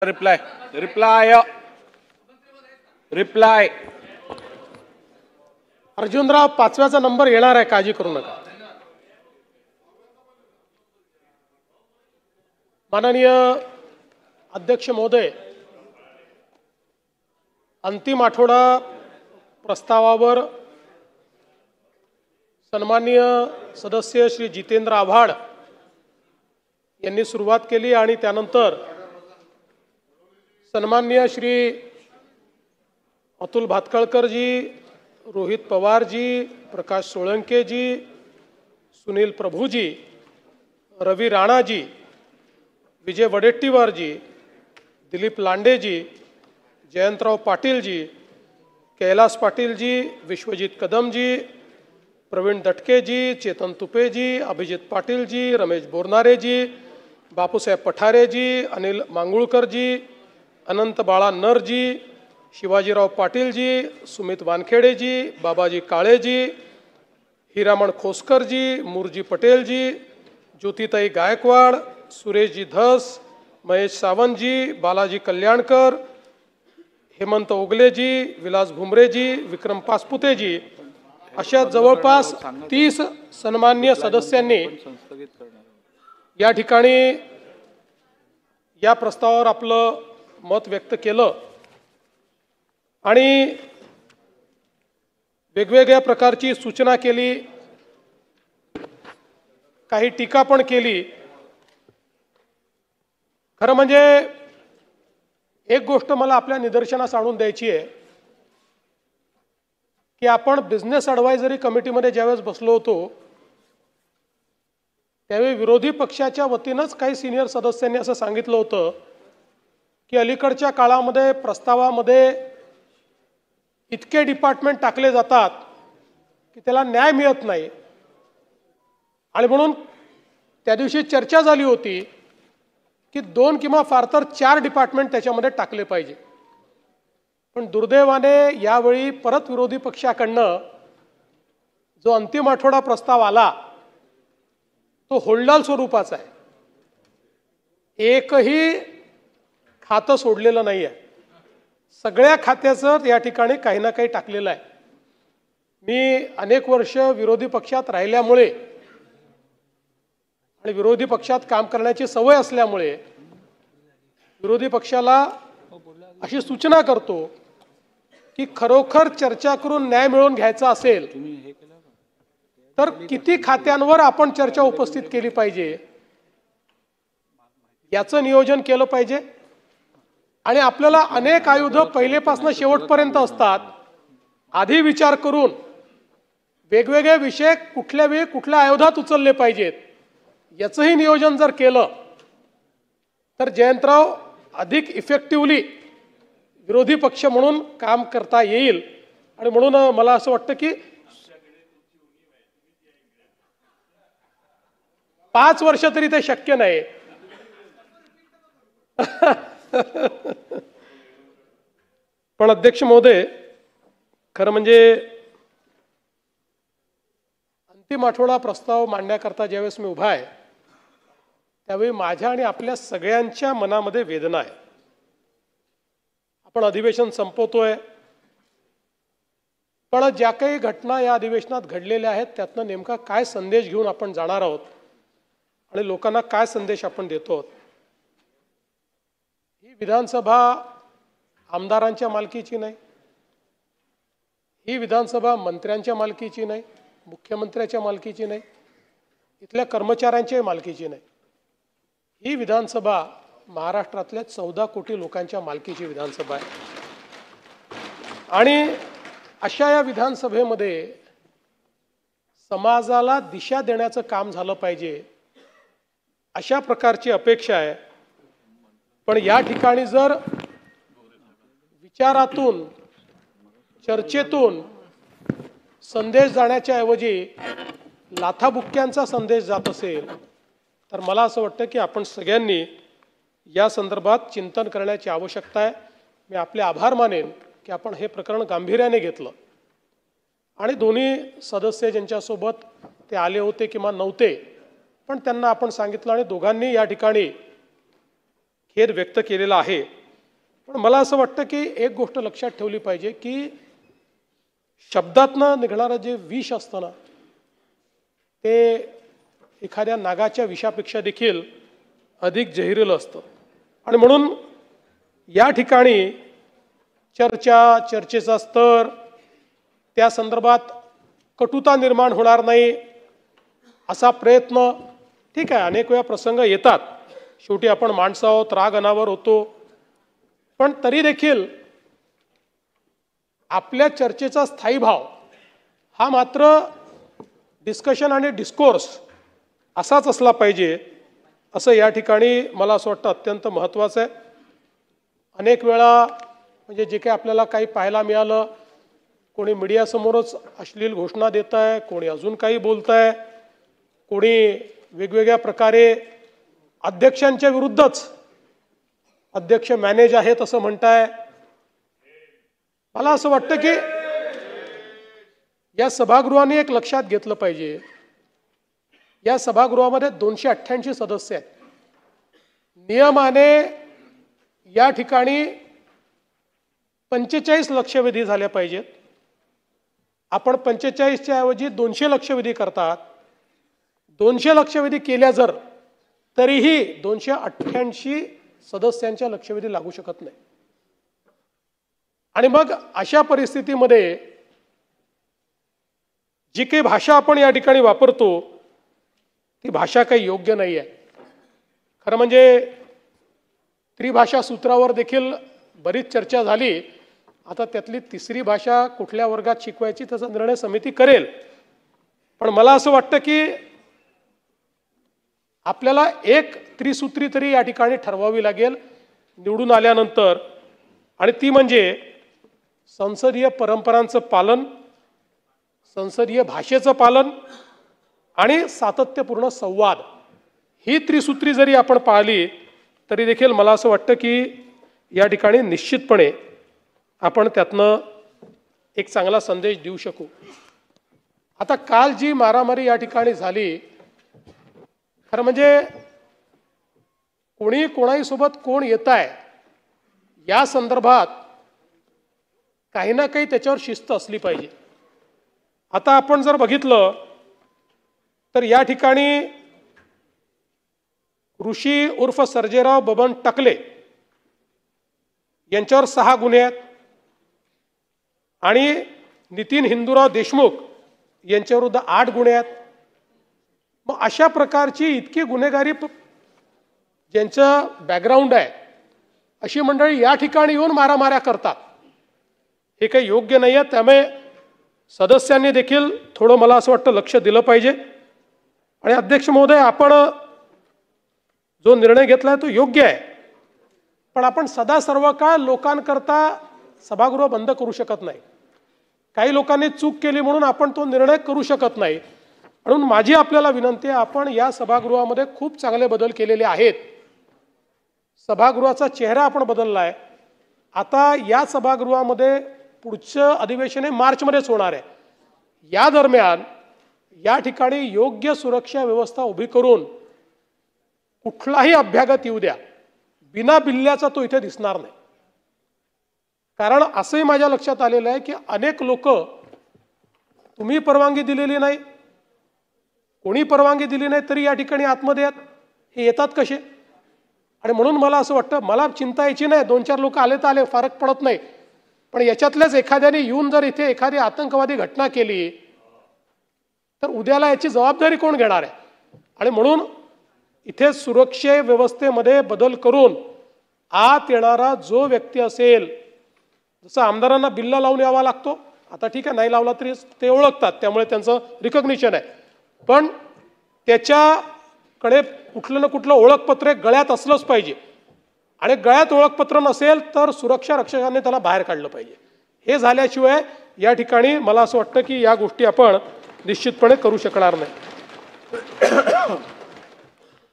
Reply reply reply Arjunrao 5व्याचा number येणार आहे, काळजी करू नका. माननीय अध्यक्ष महोदय, अंतिम आठवडा प्रस्तावावर सन्माननीय सदस्य श्री जितेंद्र आव्हाड यांनी सुरुवात केली आणि त्यानंतर सन्माननीय श्री अतुल भातखळकरजी, रोहित पवारजी, प्रकाश सोळंकेजी, सुनील प्रभूजी, रवी राणाजी, विजय वडेट्टीवारजी, दिलीप लांडेजी, जयंतराव पाटीलजी, कैलास पाटीलजी, विश्वजीत कदमजी, प्रवीण दटकेजी, चेतन तुपेजी, अभिजित पाटीलजी, रमेश बोरनारेजी, बापूसाहेब पठारेजी, अनिल मांगुळकरजी, अनंत बाळा नरजी, शिवाजीराव पाटीलजी, सुमित वानखेडेजी, बाबाजी काळेजी, हिरामण खोसकरजी, मुरजी पटेलजी, ज्योतिताई गायकवाड, सुरेशजी धस, महेश सावंतजी, बालाजी कल्याणकर, हेमंत ओगलेजी, विलास भुमरेजी, विक्रम पासपुतेजी अशा जवळपास 30 सन्माननीय सदस्यांनी या ठिकाणी या प्रस्तावावर आपलं मत व्यक्त केलं आणि वेगवेगळ्या प्रकारची सूचना केली, काही टीका पण केली. खरं म्हणजे एक गोष्ट मला आपल्या निदर्शनास आणून द्यायची आहे की आपण बिझनेस ॲडवायझरी कमिटीमध्ये ज्यावेळेस बसलो होतो त्यावेळी विरोधी पक्षाच्या वतीनंच काही सिनियर सदस्यांनी असं सांगितलं होतं की अलीकडच्या काळामध्ये प्रस्तावामध्ये इतके डिपार्टमेंट टाकले जातात की त्याला न्याय मिळत नाही आणि म्हणून त्या दिवशी चर्चा झाली होती की 2 किंवा फार तर 4 डिपार्टमेंट त्याच्यामध्ये टाकले पाहिजे. पण दुर्दैवाने यावेळी परत विरोधी पक्षाकडनं जो अंतिम आठवडा प्रस्ताव आला तो होल्डाल स्वरूपाचा आहे. एकही खातं सोडलेलं नाही आहे. सगळ्या खात्याचं या ठिकाणी काही ना काही टाकलेलं आहे. मी अनेक वर्ष विरोधी पक्षात राहिल्यामुळे आणि विरोधी पक्षात काम करण्याची सवय असल्यामुळे विरोधी पक्षाला अशी सूचना करतो की खरोखर चर्चा करून न्याय मिळवून घ्यायचा असेल तर किती खात्यांवर आपण चर्चा उपस्थित केली पाहिजे याचं नियोजन केलं पाहिजे. आणि आपल्याला अनेक आयुध पहिलेपासून शेवटपर्यंत असतात. आधी विचार करून वेगवेगळे विषय कुठल्या वेळी कुठल्या आयुधात उचलले पाहिजेत याचंही नियोजन जर केलं तर जयंतराव अधिक इफेक्टिव्हली विरोधी पक्ष म्हणून काम करता येईल. आणि म्हणून मला असं वाटतं की 5 वर्ष तरी ते शक्य नाही. पण अध्यक्ष महोदय, खरं म्हणजे अंतिम आठवडा प्रस्ताव मांडण्याकरता ज्यावेळेस मी उभा आहे त्यावेळी माझ्या आणि आपल्या सगळ्यांच्या मनामध्ये वेदना आहे. आपण अधिवेशन संपवतोय, पण ज्या काही घटना या अधिवेशनात घडलेल्या आहेत त्यातनं नेमका काय संदेश घेऊन आपण जाणार आहोत आणि लोकांना काय संदेश आपण देतो आहोत. ही विधानसभा आमदारांच्या मालकीची नाही, ही विधानसभा मंत्र्यांच्या मालकीची नाही, मुख्यमंत्र्याच्या मालकीची नाही, इथल्या कर्मचाऱ्यांच्या मालकीची नाही. ही विधानसभा महाराष्ट्रातल्या 14 कोटी लोकांच्या मालकीची विधानसभा आहे. आणि अशा या विधानसभेमध्ये समाजाला दिशा देण्याचं काम झालं पाहिजे अशा प्रकारची अपेक्षा आहे. पण या ठिकाणी जर विचारातून चर्चेतून संदेश जाण्याच्या ऐवजी लाथाबुक्क्यांचा संदेश जात असेल तर मला असं वाटतं की आपण सगळ्यांनी या संदर्भात चिंतन करण्याची आवश्यकता आहे. मी आपले आभार मानेन की आपण हे प्रकरण गांभीर्याने घेतलं आणि दोन्ही सदस्य ज्यांच्यासोबत ते आले होते किंवा नव्हते पण त्यांना आपण सांगितलं आणि दोघांनी या ठिकाणी खेद व्यक्त केलेला आहे. पण मला असं वाटतं की एक गोष्ट लक्षात ठेवली पाहिजे की शब्दातनं निघणारं जे विष असतं ना ते एखाद्या नागाच्या विषापेक्षा देखील अधिक जहिरीलं असतं. आणि म्हणून या ठिकाणी चर्चेचा स्तर, त्या संदर्भात कटुता निर्माण होणार नाही असा प्रयत्न, ठीक आहे, अनेक वेळा प्रसंग येतात, शेवटी आपण माणसं आहोत, राग अनावर होतो, पण तरी देखील आपल्या चर्चेचा स्थायी भाव हा मात्र डिस्कशन आणि डिस्कोर्स असाच असला पाहिजे, असं या ठिकाणी मला असं वाटतं अत्यंत महत्त्वाचं आहे. अनेक वेळा म्हणजे जे काही आपल्याला काही पाहायला मिळालं, कोणी मीडियासमोरच अश्लील घोषणा देत आहे, कोणी अजून काही बोलत आहे, कोणी वेगवेगळ्या प्रकारे अध्यक्षांच्या विरुद्धच अध्यक्ष मॅनेज आहेत असं म्हणताय. मला असं वाटतं की या सभागृहाने एक लक्षात घेतलं पाहिजे, या सभागृहामध्ये 288 सदस्य आहेत. नियमाने या ठिकाणी 45 लक्षवेधी झाल्या पाहिजेत. आपण 45च्या ऐवजी 200 लक्षवेधी करतात. 200 लक्षवेधी केल्या जर तरीही 288 सदस्यांच्या लक्षवेधी लागू शकत नाही. आणि मग अशा परिस्थितीमध्ये जी काही भाषा आपण या ठिकाणी वापरतो ती भाषा काही योग्य नाही आहे. खरं म्हणजे त्रिभाषा सूत्रावर देखील बरीच चर्चा झाली. आता त्यातली तिसरी भाषा कुठल्या वर्गात शिकवायची त्याचा निर्णय समिती करेल. पण मला असं वाटतं की आपल्याला एक त्रिसूत्री तरी या ठिकाणी ठरवावी लागेल निवडून आल्यानंतर, आणि ती म्हणजे संसदीय परंपरांचं पालन, संसदीय भाषेचं पालन आणि सातत्यपूर्ण संवाद. ही त्रिसूत्री जरी आपण पाळली तरी देखील मला असं वाटतं की या ठिकाणी निश्चितपणे आपण त्यातनं एक चांगला संदेश देऊ शकू. आता काल जी मारामारी या ठिकाणी झाली, खरं म्हणजे कोणी कोणाही सोबत कोण येत आहे या संदर्भात काही ना काही त्याच्यावर शिस्त असली पाहिजे. आता आपण जर बघितलं तर या ठिकाणी ऋषी उर्फ सर्जेराव बबन टकले यांच्यावर 6 गुन्हे आहेत आणि नितीन हिंदूराव देशमुख यांच्याविरुद्ध 8 गुन्हे आहेत. मग अशा प्रकारची इतकी गुन्हेगारी ज्यांचं बॅकग्राऊंड आहे अशी मंडळी या ठिकाणी येऊन मारामाऱ्या करतात, हे काही योग्य नाही आहे. त्यामुळे सदस्यांनी देखील थोडं मला असं वाटतं लक्ष दिलं पाहिजे. आणि अध्यक्ष महोदय, आपण जो निर्णय घेतला आहे तो योग्य आहे, पण आपण सदा सर्व काळ लोकांकरता सभागृह बंद करू शकत नाही. काही लोकांनी चूक केली म्हणून आपण तो निर्णय करू शकत नाही. म्हणून माझी आपल्याला विनंती आहे, आपण या सभागृहामध्ये खूप चांगले बदल केलेले आहेत. सभागृहाचा चेहरा आपण बदलला आहे. आता या सभागृहामध्ये पुढचं अधिवेशन हे मार्चमध्येच होणार आहे. या दरम्यान या ठिकाणी योग्य सुरक्षा व्यवस्था उभी करून कुठलाही अभ्यागत येऊ द्या, बिना बिल्ल्याचा तो इथे दिसणार नाही. कारण असंही माझ्या लक्षात आलेलं आहे की अनेक लोक, तुम्ही परवानगी दिलेली नाही, कोणी परवानगी दिली नाही तरी या ठिकाणी आतमध्ये हे येतात कसे? आणि म्हणून मला असं वाटतं, मला चिंता यायची नाही, 2-4 लोक आले तर आले, फरक पडत नाही. पण याच्यातल्याच एखाद्याने येऊन जर इथे एखादी आतंकवादी घटना केली तर उद्याला याची जबाबदारी कोण घेणार आहे? आणि म्हणून इथे सुरक्षा व्यवस्थेमध्ये बदल करून आत येणारा जो व्यक्ती असेल, जसं आमदारांना बिल्ला लावून यावा लागतो, आता ठीक आहे नाही लावला तरी ते ओळखतात, त्यामुळे त्यांचं रिकॉग्निशन आहे, पण त्याच्याकडे कुठलं ना कुठलं ओळखपत्र गळ्यात असलंच पाहिजे. आणि गळ्यात ओळखपत्र नसेल तर सुरक्षा रक्षकांनी त्याला बाहेर काढलं पाहिजे. हे झाल्याशिवाय या ठिकाणी मला असं वाटतं की या गोष्टी आपण निश्चितपणे करू शकणार नाही.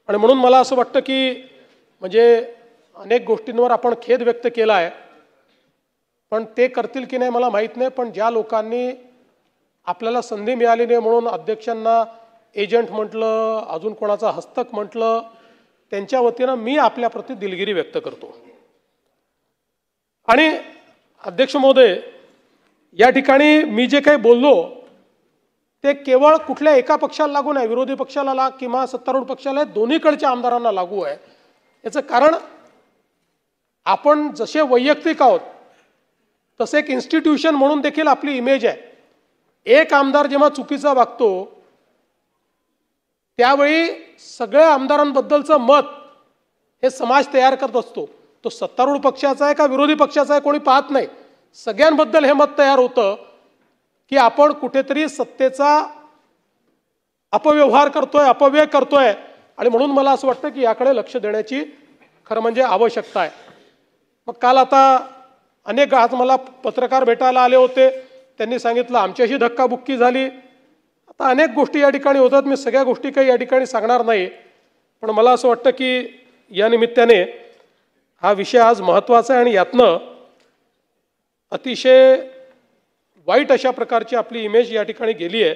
आणि म्हणून मला असं वाटतं की म्हणजे अनेक गोष्टींवर आपण खेद व्यक्त केला आहे, पण ते करतील की नाही मला माहीत नाही. पण ज्या लोकांनी आपल्याला संधी मिळाली नाही म्हणून अध्यक्षांना एजंट म्हटलं, अजून कोणाचा हस्तक म्हटलं, त्यांच्या वतीनं मी आपल्याप्रती दिलगिरी व्यक्त करतो। आणि अध्यक्ष महोदय, या ठिकाणी मी जे काही बोललो ते केवळ कुठल्या एका पक्षाला लागू नाही, विरोधी पक्षाला किंवा सत्तारूढ पक्षाला, दोन्हीकडच्या आमदारांना लागू आहे। याचं कारण आपण जसे वैयक्तिक आहोत तसे एक इन्स्टिट्यूशन म्हणून देखील आपली इमेज आहे। एक आमदार जेव्हा चुकीचा वागतो त्यावेळी सगळ्या आमदारांबद्दलचं मत हे समाज तयार करत असतो। तो सत्तारूढ पक्षाचा आहे का विरोधी पक्षाचा आहे कोणी पाहत नाही, सगळ्यांबद्दल हे मत तयार होतं की आपण कुठेतरी सत्तेचा अपव्यवहार करतोय, अपव्यय करतोय। आणि म्हणून मला असं वाटतं की याकडे लक्ष देण्याची खरं म्हणजे आवश्यकता आहे। मग काल आता अनेक आज मला पत्रकार भेटायला आले होते, त्यांनी सांगितलं आमच्याशी धक्काबुक्की झाली। आता अनेक गोष्टी या ठिकाणी होतात, मी सगळ्या गोष्टी काही या ठिकाणी सांगणार नाही, पण मला असं वाटतं की या निमित्ताने हा विषय आज महत्त्वाचा आहे आणि यातनं अतिशय वाईट अशा प्रकारची आपली इमेज या ठिकाणी गेली आहे।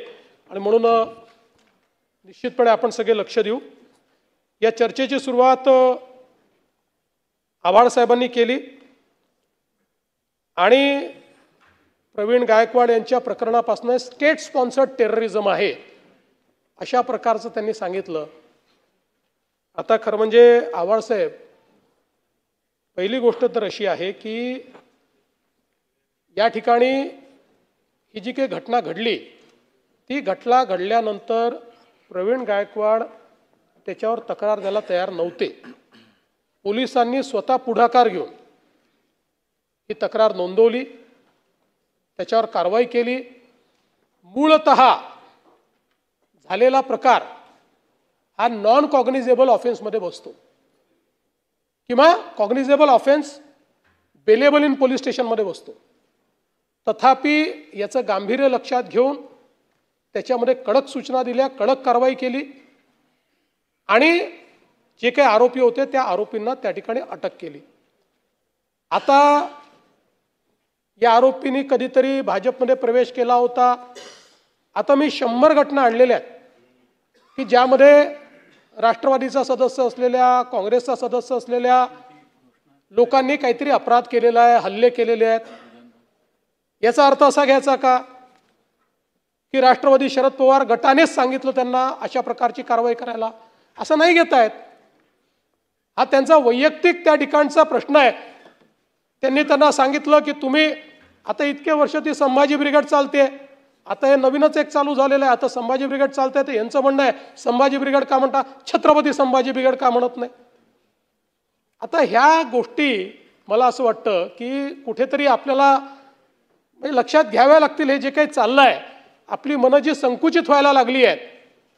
आणि म्हणून निश्चितपणे आपण सगळे लक्ष देऊ। या चर्चेची सुरुवात आव्हाड साहेबांनी केली आणि प्रवीण गायकवाड यांच्या प्रकरणापासून स्टेट स्पॉन्सर्ड टेररिझम आहे अशा प्रकारचं त्यांनी सांगितलं। आता खरं म्हणजे आव्हाड साहेब, पहिली गोष्ट तर अशी आहे की या ठिकाणी ही जी काही घटना घडली ती घटना घडल्यानंतर प्रवीण गायकवाड त्याच्यावर तक्रार द्यायला तयार नव्हते। पोलिसांनी स्वतः पुढाकार घेऊन ही तक्रार नोंदवली, त्याच्यावर कारवाई केली। मूळतः झालेला प्रकार हा नॉन कॉग्निझेबल ऑफेन्समध्ये बसतो किंवा कॉग्निझेबल ऑफेन्स बेलेबल इन पोलीस स्टेशनमध्ये बसतो। तथापि याचं गांभीर्य लक्षात घेऊन त्याच्यामध्ये कडक सूचना दिल्या, कडक कारवाई केली आणि जे काही आरोपी होते त्या आरोपींना त्या ठिकाणी अटक केली। आता या आरोपींनी कधीतरी भाजपमध्ये प्रवेश केला होता। आता मी 100 घटना आणलेल्या आहेत की ज्यामध्ये राष्ट्रवादीचा सदस्य असलेल्या, काँग्रेसचा सदस्य असलेल्या लोकांनी काहीतरी अपराध केलेला आहे, हल्ले केलेले आहेत। याचा अर्थ असा घ्यायचा का की राष्ट्रवादी शरद पवार गटानेच सांगितलं त्यांना अशा प्रकारची कारवाई करायला? असं नाही घेता येत। हा त्यांचा वैयक्तिक त्या ठिकाणचा प्रश्न आहे। त्यांनी त्यांना सांगितलं की तुम्ही आता इतके वर्ष ती संभाजी ब्रिगेड चालते, आता हे नवीनच एक चालू झालेलं आहे, आता संभाजी ब्रिगेड चालते, तर यांचं म्हणणं आहे संभाजी ब्रिगेड का म्हणता, छत्रपती संभाजी ब्रिगेड का म्हणत नाही? आता ह्या गोष्टी मला असं वाटतं की कुठेतरी आपल्याला लक्षात घ्याव्या लागतील। हे जे काही चाललं आहे, आपली मनं जी संकुचित व्हायला लागली आहेत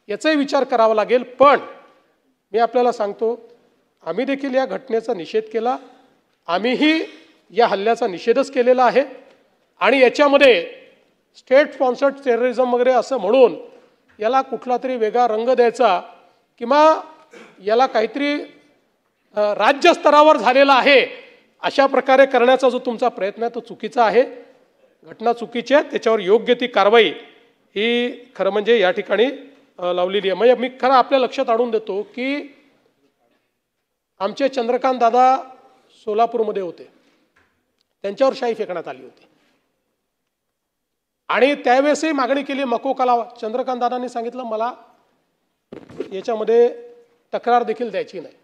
याचाही विचार करावा लागेल। पण मी आपल्याला सांगतो, आम्ही देखील या घटनेचा निषेध केला, आम्हीही या हल्ल्याचा निषेधच केलेला आहे आणि याच्यामध्ये स्टेट स्पॉन्सर्ड टेररिझम वगैरे असं म्हणून याला कुठला तरी वेगळा रंग द्यायचा किंवा याला काहीतरी राज्य स्तरावर झालेला आहे अशा प्रकारे करण्याचा जो तुमचा प्रयत्न आहे तो चुकीचा आहे। घटना चुकीची आहे, त्याच्यावर योग्य ती कारवाई ही खरं म्हणजे या ठिकाणी लावलेली आहे। म्हणजे मी खरं आपल्या लक्षात आणून देतो की आमचे चंद्रकांत दादा सोलापूरमध्ये होते, त्यांच्यावर शाई फेकण्यात आली होती आणि त्यावेळेसही मागणी केली मकोकाला। चंद्रकांत दादांनी सांगितलं मला याच्यामध्ये तक्रार देखील द्यायची नाही।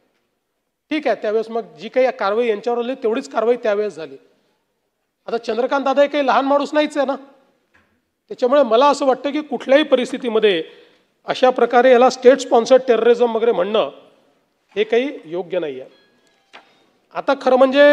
ठीक आहे, त्यावेळेस मग जी काही कारवाई यांच्यावर आली तेवढीच कारवाई त्यावेळेस झाली। आता चंद्रकांत दादा काही लहान माणूस नाहीच आहे ना, त्याच्यामुळे मला असं वाटतं की कुठल्याही परिस्थितीमध्ये अशा प्रकारे याला स्टेट स्पॉन्सर्ड टेररिझम वगैरे म्हणणं हे काही योग्य नाही आहे। आता खरं म्हणजे